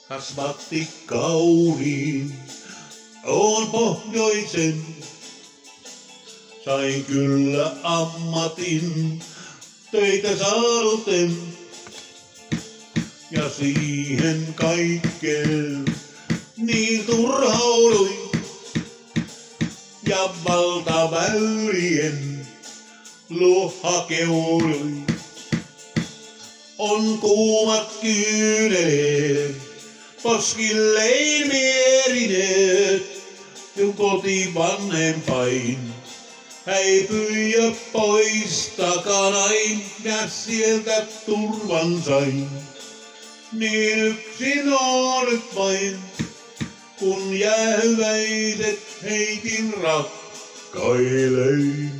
Kasvatti kauniin, on pohjoisen. Sain kyllä ammatin, töitä saaruten. Ja siihen kaikkeen niin turhauduin. Ja valtaväylien luo hakeuduin. On kuumat kyyneleet, poskillein mierineet, kun koti vanhempain häipyi ja pois takanain, ja sieltä turvan sain. Niin yksin on nyt vain, kun jäähyväiset heitin rakkaillein.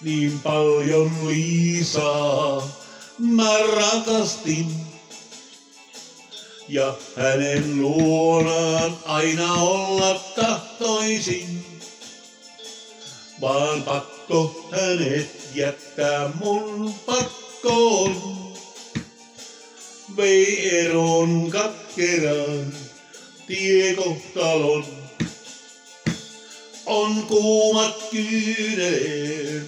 Niin paljon Liisaa mä rakastin, ja hänen luonaan aina olla tahtoisin. Vaan pakko hänet jättää mun pakkoon. Vei eron katkeraan tiekohtalon. On kuumat kyyneleet,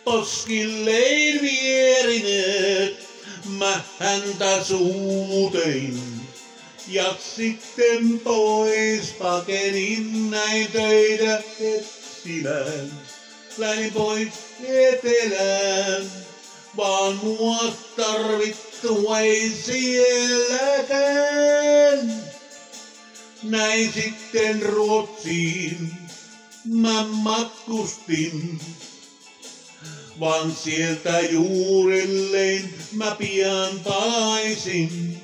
poskillein vierineet. Mä häntä suutein ja sitten pois pakenin näin töitä etsimään. Lähdin pois etelään, vaan mua tarvittu ei sielläkään. Näin sitten Ruotsiin mä matkustin, vaan sieltä juurelleen mä pian palaisin.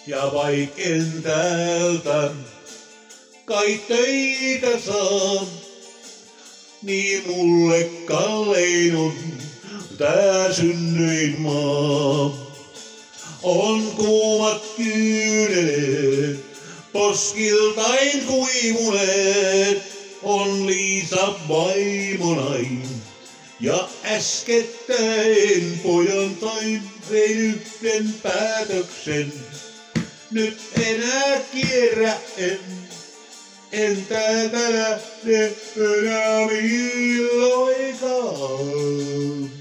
Ja vaiken täältä kai töitä saa, niin mulle kallein on tää synnyinmaa. On kuumat kyyneleet, poskiltain kuivuneet, on Liisa vaimonain. Ja äskettäin pojan sain vein yhden päätöksen. Nyt enää kierrä en täältä lähde enää milloinkaan.